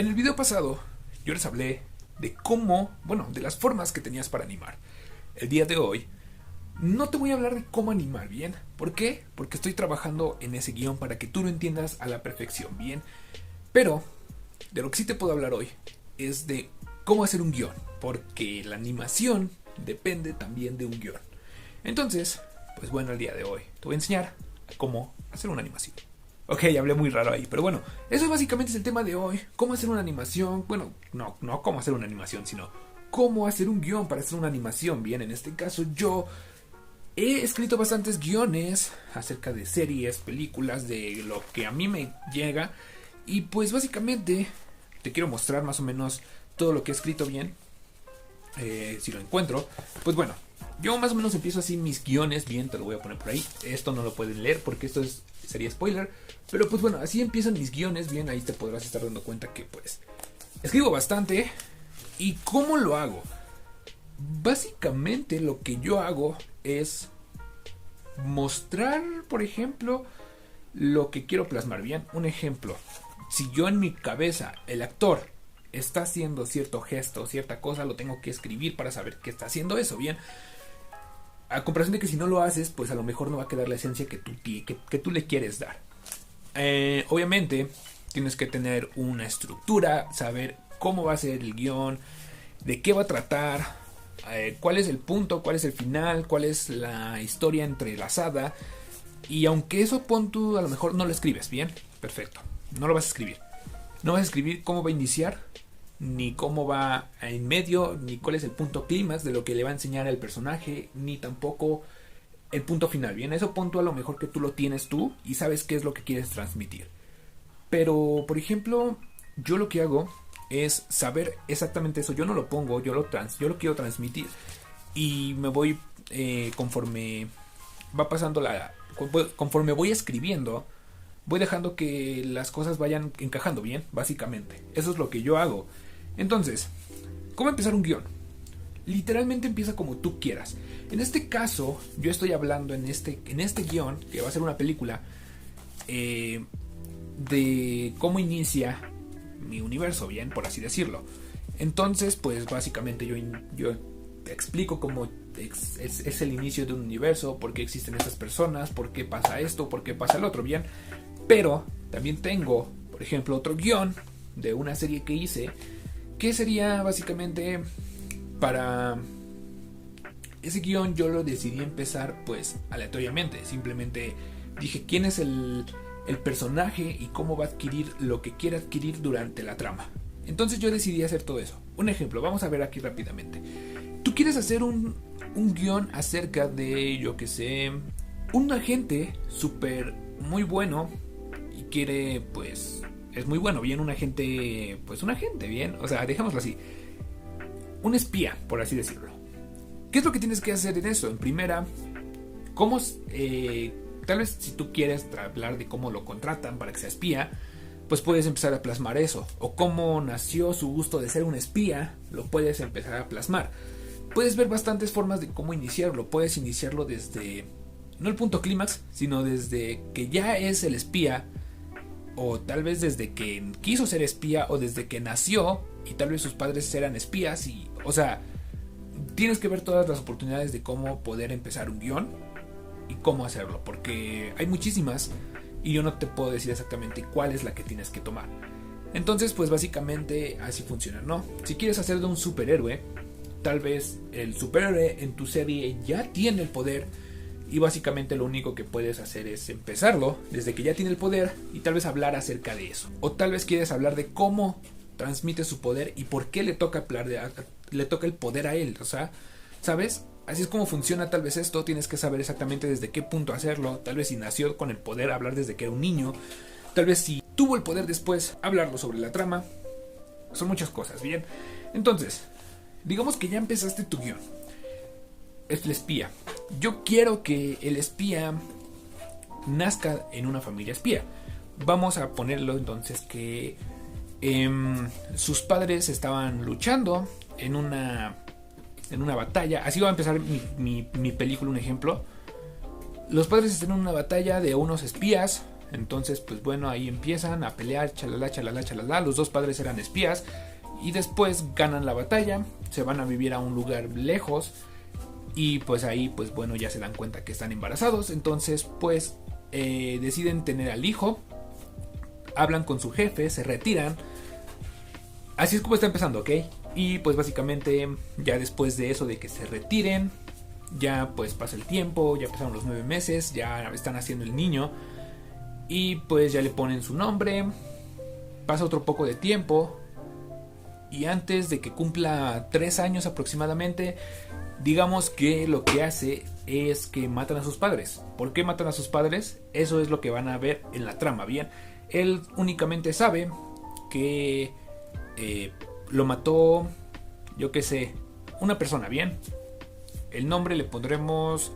En el video pasado yo les hablé de de las formas que tenías para animar. El día de hoy no te voy a hablar de cómo animar, ¿bien? ¿Por qué? Porque estoy trabajando en ese guión para que tú lo entiendas a la perfección, ¿bien? Pero de lo que sí te puedo hablar hoy es de cómo hacer un guión, porque la animación depende también de un guión. Entonces, pues bueno, el día de hoy te voy a enseñar cómo hacer una animación. Ok, hablé muy raro ahí, pero bueno, eso básicamente es el tema de hoy. Cómo hacer una animación, bueno, no cómo hacer una animación, sino cómo hacer un guión para hacer una animación. Bien, en este caso yo he escrito bastantes guiones acerca de series, películas, de lo que a mí me llega. Y pues básicamente te quiero mostrar más o menos todo lo que he escrito bien. Si lo encuentro, pues bueno, yo más o menos empiezo así mis guiones. Bien, te lo voy a poner por ahí. Esto no lo pueden leer porque sería spoiler. Pero pues bueno, así empiezan mis guiones. Bien, ahí te podrás estar dando cuenta que pues escribo bastante. ¿Y cómo lo hago? Básicamente lo que yo hago es mostrar, por ejemplo, lo que quiero plasmar. Bien, un ejemplo. Si yo en mi cabeza, el actor está haciendo cierto gesto, cierta cosa, lo tengo que escribir para saber que está haciendo eso, bien. A comparación de que si no lo haces, pues a lo mejor no va a quedar la esencia que tú le quieres dar. Obviamente, tienes que tener una estructura, saber cómo va a ser el guión, de qué va a tratar, cuál es el punto, cuál es el final, cuál es la historia entrelazada. Y aunque eso tú a lo mejor no lo escribes, bien, perfecto, no lo vas a escribir. No vas a escribir cómo va a iniciar, ni cómo va en medio, ni cuál es el punto clímax de lo que le va a enseñar al personaje, ni tampoco el punto final. Bien, eso punto a lo mejor que tú lo tienes tú y sabes qué es lo que quieres transmitir. Pero, por ejemplo, yo lo que hago es saber exactamente eso. Yo no lo pongo, yo lo quiero transmitir. Y me voy conforme va pasando conforme voy escribiendo, voy dejando que las cosas vayan encajando bien, básicamente. Eso es lo que yo hago. Entonces, ¿cómo empezar un guión? Literalmente empieza como tú quieras. En este caso, yo estoy hablando en este guión, que va a ser una película, de cómo inicia mi universo, bien, por así decirlo. Entonces, pues básicamente yo explico cómo es el inicio de un universo, por qué existen estas personas, por qué pasa esto, por qué pasa el otro, bien. Pero también tengo, por ejemplo, otro guión de una serie que hice, que sería básicamente para... Ese guión yo lo decidí empezar pues aleatoriamente. Simplemente dije quién es el personaje y cómo va a adquirir lo que quiere adquirir durante la trama. Entonces yo decidí hacer todo eso. Un ejemplo, vamos a ver aquí rápidamente. Tú quieres hacer un guión acerca de, yo que sé, un agente súper muy bueno y quiere, pues, es muy bueno, bien, un agente, bien, o sea, dejémoslo así. Un espía, por así decirlo. ¿Qué es lo que tienes que hacer en eso? En primera, tal vez si tú quieres hablar de cómo lo contratan para que sea espía, pues puedes empezar a plasmar eso. O cómo nació su gusto de ser un espía, lo puedes empezar a plasmar. Puedes ver bastantes formas de cómo iniciarlo. Puedes iniciarlo desde, no el punto clímax, sino desde que ya es el espía, o tal vez desde que quiso ser espía, o desde que nació y tal vez sus padres eran espías. Y, o sea, tienes que ver todas las oportunidades de cómo poder empezar un guión y cómo hacerlo, porque hay muchísimas y yo no te puedo decir exactamente cuál es la que tienes que tomar. Entonces, pues básicamente así funciona, ¿no? Si quieres hacer de un superhéroe, tal vez el superhéroe en tu serie ya tiene el poder y básicamente lo único que puedes hacer es empezarlo desde que ya tiene el poder y tal vez hablar acerca de eso. O tal vez quieres hablar de cómo transmite su poder y por qué le toca el poder a él, o sea, ¿sabes? Así es como funciona tal vez esto. Tienes que saber exactamente desde qué punto hacerlo. Tal vez si nació con el poder, hablar desde que era un niño. Tal vez si tuvo el poder después, hablarlo sobre la trama. Son muchas cosas, bien. Entonces, digamos que ya empezaste tu guión. Es el espía. Yo quiero que el espía nazca en una familia espía. Vamos a ponerlo entonces que sus padres estaban luchando en una batalla. Así va a empezar mi película, un ejemplo. Los padres están en una batalla de unos espías Entonces pues bueno, ahí empiezan a pelear, chalala, chalala, chalala. Los dos padres eran espías y después ganan la batalla, se van a vivir a un lugar lejos y pues ahí pues bueno ya se dan cuenta que están embarazados. Entonces pues deciden tener al hijo, hablan con su jefe, se retiran. Así es como está empezando, ¿ok? Y pues básicamente ya después de eso, de que se retiren, ya pues pasa el tiempo, ya pasaron los 9 meses, ya están haciendo el niño y pues ya le ponen su nombre. Pasa otro poco de tiempo y antes de que cumpla 3 años aproximadamente, digamos que lo que hace es que matan a sus padres. ¿Por qué matan a sus padres? Eso es lo que van a ver en la trama, ¿bien? Él únicamente sabe que lo mató, yo qué sé, una persona, ¿bien? El nombre le pondremos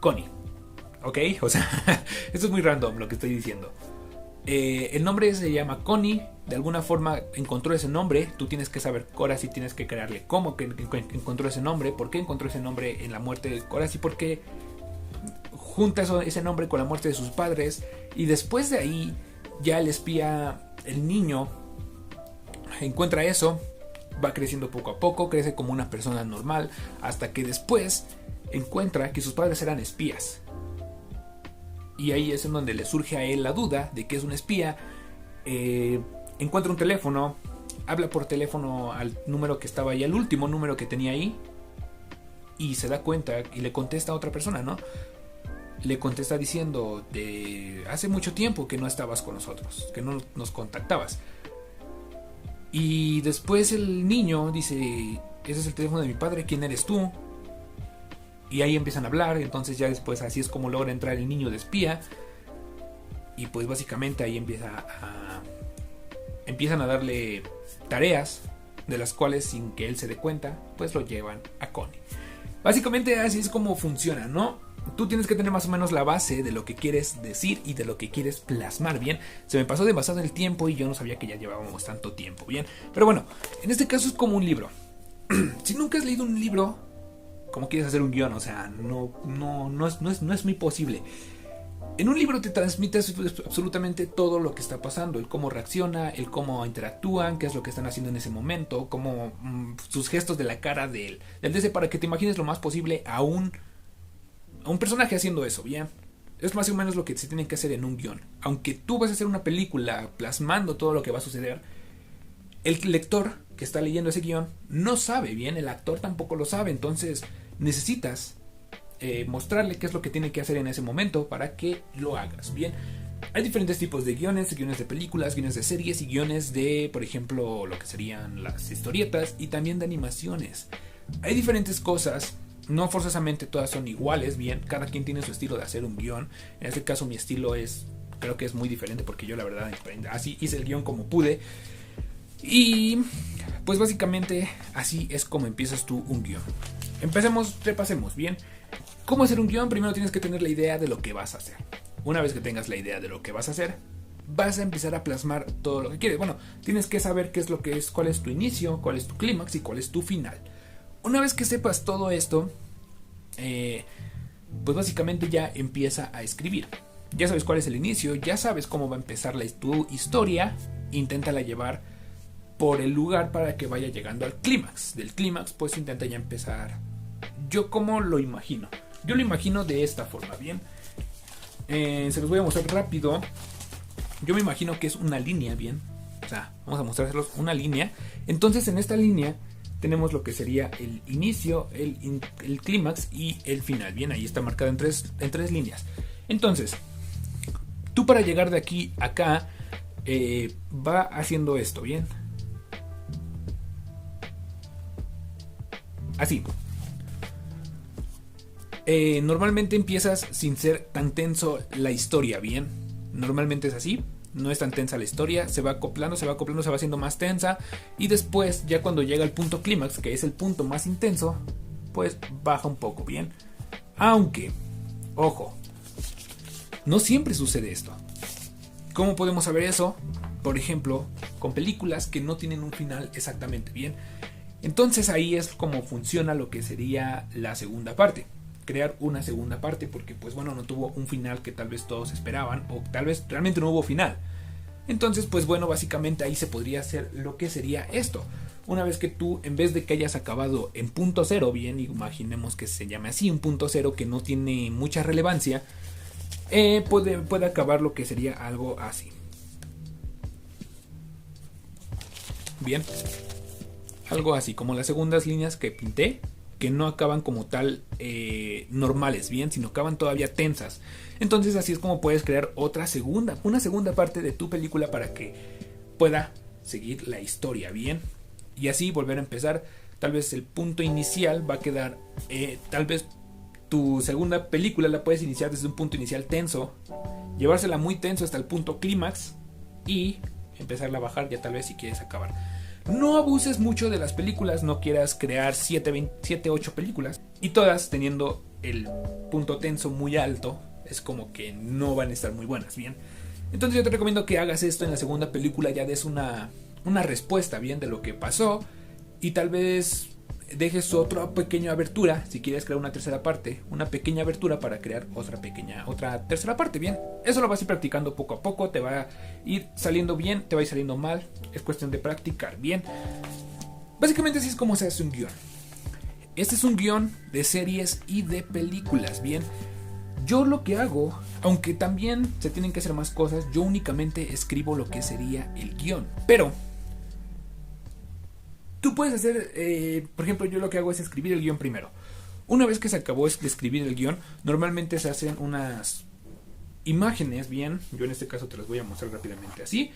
Connie, ¿ok? O sea, esto es muy random lo que estoy diciendo. El nombre se llama Connie. De alguna forma encontró ese nombre. Tú tienes que saber, Corazy, tienes que crearle cómo que encontró ese nombre. ¿Por qué encontró ese nombre en la muerte de Corazy? Porque junta ese nombre con la muerte de sus padres. Y después de ahí, ya el espía, el niño, encuentra eso. Va creciendo poco a poco, crece como una persona normal, hasta que después encuentra que sus padres eran espías. Y ahí es en donde le surge a él la duda de que es un espía. Encuentra un teléfono, habla por teléfono al número que estaba ahí, al último número que tenía ahí, y se da cuenta y le contesta a otra persona, ¿no? Le contesta diciendo: de hace mucho tiempo que no estabas con nosotros, que no nos contactabas. Y después el niño dice: ese es el teléfono de mi padre, ¿quién eres tú? Y ahí empiezan a hablar. Entonces ya después así es como logra entrar el niño de espía. Y pues básicamente ahí empiezan a darle tareas, de las cuales sin que él se dé cuenta pues lo llevan a Connie. Básicamente así es como funciona, ¿no? Tú tienes que tener más o menos la base de lo que quieres decir y de lo que quieres plasmar, ¿bien? Se me pasó demasiado el tiempo y yo no sabía que ya llevábamos tanto tiempo, ¿bien? Pero bueno, en este caso es como un libro. Si nunca has leído un libro, ¿cómo quieres hacer un guión? O sea, no es muy posible. En un libro te transmites absolutamente todo lo que está pasando, el cómo reacciona, el cómo interactúan, qué es lo que están haciendo en ese momento, cómo sus gestos de la cara del DC, para que te imagines lo más posible a un personaje haciendo eso, ¿bien? Es más o menos lo que se tiene que hacer en un guión. Aunque tú vas a hacer una película plasmando todo lo que va a suceder, el lector que está leyendo ese guión no sabe, ¿bien? El actor tampoco lo sabe, entonces necesitas mostrarle qué es lo que tiene que hacer en ese momento para que lo hagas, ¿bien? Hay diferentes tipos de guiones de películas, guiones de series y guiones de, por ejemplo, lo que serían las historietas y también de animaciones. Hay diferentes cosas, no forzosamente todas son iguales, ¿bien? Cada quien tiene su estilo de hacer un guión. En este caso mi estilo creo que es muy diferente, porque yo la verdad así hice el guión como pude. Y pues básicamente así es como empiezas tú un guión. Repasemos, ¿bien? ¿Cómo hacer un guión? Primero tienes que tener la idea de lo que vas a hacer. Una vez que tengas la idea de lo que vas a hacer, vas a empezar a plasmar todo lo que quieres. Bueno, tienes que saber qué es lo que es, cuál es tu inicio, cuál es tu clímax y cuál es tu final. Una vez que sepas todo esto, pues básicamente ya empieza a escribir. Ya sabes cuál es el inicio, ya sabes cómo va a empezar tu historia. Inténtala llevar por el lugar para que vaya llegando al clímax. Del clímax pues intenta ya empezar. Yo como lo imagino. Yo lo imagino de esta forma, ¿bien? Se los voy a mostrar rápido. Yo me imagino que es una línea, ¿bien? O sea, vamos a mostrárselos una línea. Entonces en esta línea tenemos lo que sería el inicio, el clímax y el final, ¿bien? Ahí está marcado en tres líneas. Entonces, tú para llegar de aquí a acá, va haciendo esto, ¿bien? Así. Normalmente empiezas sin ser tan tenso la historia, ¿bien? Normalmente es así. No es tan tensa la historia, se va acoplando, se va haciendo más tensa. Y después, ya cuando llega el punto clímax, que es el punto más intenso, pues baja un poco, ¿bien? Aunque, ojo, no siempre sucede esto. ¿Cómo podemos saber eso? Por ejemplo, con películas que no tienen un final exactamente, ¿bien? Entonces ahí es como funciona lo que sería la segunda parte. crear una segunda parte, porque pues bueno, no tuvo un final que tal vez todos esperaban, o tal vez realmente no hubo final. Entonces pues bueno, básicamente ahí se podría hacer lo que sería esto. Una vez que tú, en vez de que hayas acabado en punto cero, bien, imaginemos que se llame así, un punto cero que no tiene mucha relevancia, puede acabar lo que sería algo así. Bien, algo así, como las segundas líneas que pinté, que no acaban como tal normales, bien, sino acaban todavía tensas. Entonces así es como puedes crear una segunda parte de tu película para que pueda seguir la historia, bien. Y así volver a empezar. Tal vez el punto inicial va a quedar, tal vez tu segunda película la puedes iniciar desde un punto inicial tenso, llevársela muy tenso hasta el punto clímax y empezarla a bajar ya tal vez si quieres acabar. No abuses mucho de las películas, no quieras crear 7, 8 películas y todas teniendo el punto tenso muy alto, es como que no van a estar muy buenas, bien. Entonces yo te recomiendo que hagas esto en la segunda película, ya des una respuesta bien de lo que pasó y tal vez dejes otra pequeña abertura si quieres crear una tercera parte, una pequeña abertura para crear otra tercera parte, bien. Eso lo vas a ir practicando poco a poco, te va a ir saliendo bien, te va a ir saliendo mal, es cuestión de practicar, bien. Básicamente así es como se hace un guión. Este es un guión de series y de películas, bien. Yo lo que hago, aunque también se tienen que hacer más cosas, yo únicamente escribo lo que sería el guión, pero tú puedes hacer, por ejemplo, yo lo que hago es escribir el guión primero. Una vez que se acabó de escribir el guión, normalmente se hacen unas imágenes, bien. Yo en este caso te las voy a mostrar rápidamente así.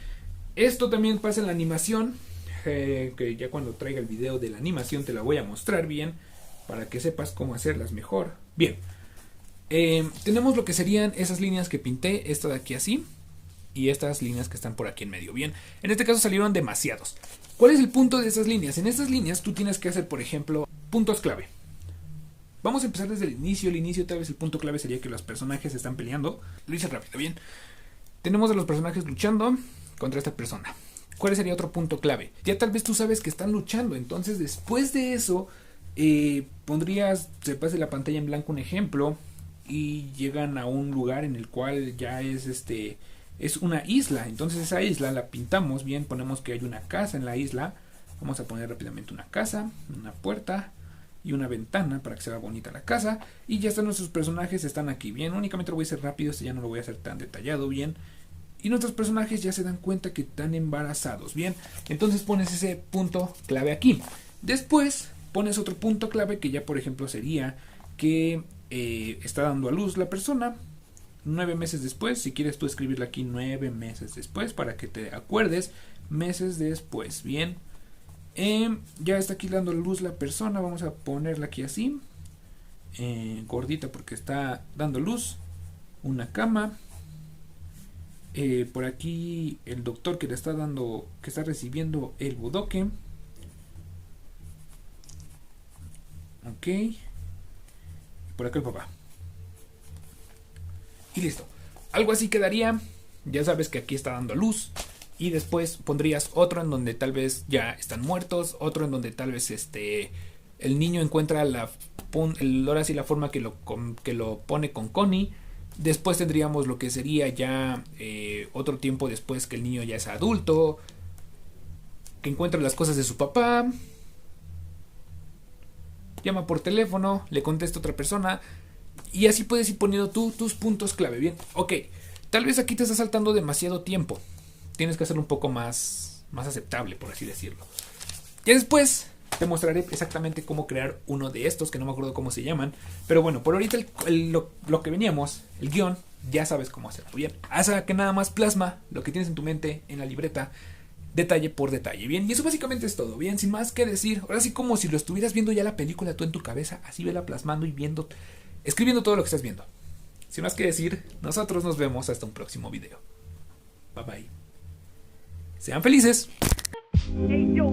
Esto también pasa en la animación, que ya cuando traiga el video de la animación te la voy a mostrar bien, para que sepas cómo hacerlas mejor. Bien, tenemos lo que serían esas líneas que pinté, esta de aquí así, y estas líneas que están por aquí en medio, bien. En este caso salieron demasiados. ¿Cuál es el punto de esas líneas? En estas líneas tú tienes que hacer, por ejemplo, puntos clave. Vamos a empezar desde el inicio. El inicio tal vez el punto clave sería que los personajes están peleando. Lo hice rápido, bien. Tenemos a los personajes luchando contra esta persona. ¿Cuál sería otro punto clave? Ya tal vez tú sabes que están luchando, entonces después de eso pondrías, se pase la pantalla en blanco un ejemplo y llegan a un lugar en el cual ya es una isla. Entonces esa isla la pintamos bien, ponemos que hay una casa en la isla. Vamos a poner rápidamente una casa, una puerta y una ventana para que se vea bonita la casa. Y ya están nuestros personajes, están aquí bien. Únicamente lo voy a hacer rápido, ya no lo voy a hacer tan detallado, bien. Y nuestros personajes ya se dan cuenta que están embarazados, bien. Entonces pones ese punto clave aquí. Después pones otro punto clave que ya por ejemplo sería que está dando a luz la persona 9 meses después. Si quieres tú escribirla aquí 9 meses después para que te acuerdes, meses después, bien. Ya está aquí dando a luz la persona, vamos a ponerla aquí así, gordita porque está dando luz, una cama, por aquí el doctor que le está dando, que está recibiendo el bodoque, ok, y por acá el papá. Y listo. Algo así quedaría. Ya sabes que aquí está dando luz. Y después pondrías otro en donde tal vez ya están muertos. Otro en donde tal vez el niño encuentra ahora sí la forma que lo pone con Connie. Después tendríamos lo que sería ya otro tiempo después que el niño ya es adulto. Que encuentra las cosas de su papá. Llama por teléfono. Le contesta otra persona. Y así puedes ir poniendo tú tus puntos clave, bien. Ok, tal vez aquí te está saltando demasiado tiempo. Tienes que hacerlo un poco más aceptable, por así decirlo. Y después te mostraré exactamente cómo crear uno de estos, que no me acuerdo cómo se llaman. Pero bueno, por ahorita lo que veníamos, el guión, ya sabes cómo hacerlo, bien. Haz que nada más plasma lo que tienes en tu mente, en la libreta, detalle por detalle, bien. Y eso básicamente es todo, bien, sin más que decir. Ahora sí como si lo estuvieras viendo ya la película tú en tu cabeza, así vela plasmando y viendo, escribiendo todo lo que estás viendo. Sin más que decir, nosotros nos vemos hasta un próximo video. Bye bye. Sean felices. Hey, yo.